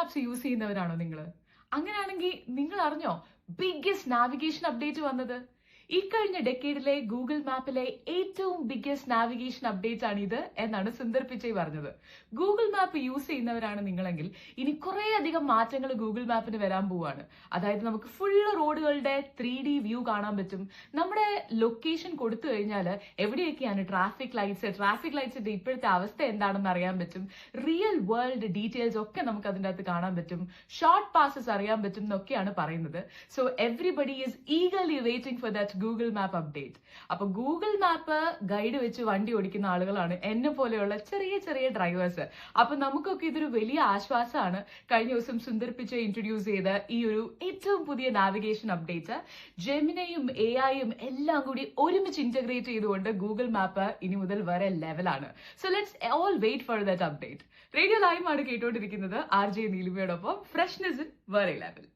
Maps use ചെയ്യുന്നവരാണോ നിങ്ങൾ? അങ്ങനെയാണെങ്കിൽ നിങ്ങൾ അറിഞ്ഞോ ബിഗ്ഗസ്റ്റ് നാവിഗേഷൻ അപ്ഡേറ്റ് വന്നത്? ഇക്കഴിഞ്ഞ ഡെക്കേഡിലെ ഗൂഗിൾ മാപ്പിലെ ഏറ്റവും ബിഗ്ഗസ്റ്റ് നാവിഗേഷൻ അപ്ഡേറ്റ് ആണ് ഇത് എന്നാണ് സുന്ദർ പിച്ചൈ പറഞ്ഞത്. ഗൂഗിൾ മാപ്പ് യൂസ് ചെയ്യുന്നവരാണ് നിങ്ങളെങ്കിൽ ഇനി കുറെ അധികം മാറ്റങ്ങൾ ഗൂഗിൾ മാപ്പിന് വരാൻ പോവാണ്. അതായത് നമുക്ക് ഫുള്ള് റോഡുകളുടെ 3D വ്യൂ കാണാൻ പറ്റും. നമ്മുടെ ലൊക്കേഷൻ കൊടുത്തു കഴിഞ്ഞാൽ എവിടെയൊക്കെയാണ് ട്രാഫിക് ലൈറ്റ്സിന്റെ ഇപ്പോഴത്തെ അവസ്ഥ എന്താണെന്ന് അറിയാൻ പറ്റും. റിയൽ വേൾഡ് ഡീറ്റെയിൽസ് ഒക്കെ നമുക്ക് അതിൻ്റെ അകത്ത് കാണാൻ പറ്റും. ഷോർട്ട് പാസസ് അറിയാൻ പറ്റും എന്നൊക്കെയാണ് പറയുന്നത്. So everybody is eagerly waiting for that Google map update. അപ്പൊ ഗൂഗിൾ മാപ്പ് ഗൈഡ് വെച്ച് വണ്ടി ഓടിക്കുന്ന ആളുകളാണ് എന്നെ പോലെയുള്ള ചെറിയ ചെറിയ ഡ്രൈവേഴ്സ്. അപ്പൊ നമുക്കൊക്കെ ഇതൊരു വലിയ ആശ്വാസമാണ്. കഴിഞ്ഞ ദിവസം സുന്ദർ പിച്ചൈ ഇൻട്രൊഡ്യൂസ് ചെയ്ത ഈ ഒരു ഏറ്റവും പുതിയ നാവിഗേഷൻ അപ്ഡേറ്റ് ജെമിനയും AI-യും എല്ലാം കൂടി ഒരുമിച്ച് ഇന്റഗ്രേറ്റ് ചെയ്തുകൊണ്ട് ഗൂഗിൾ മാപ്പ് ഇനി മുതൽ വേറെ ലെവലാണ്. So let's all wait for that update. Radio live ആണ് കേട്ടോണ്ടിരിക്കുന്നത്. RJ നീലിമയോടൊപ്പം. ഫ്രഷ്നെസ് വേറെ ലെവൽ.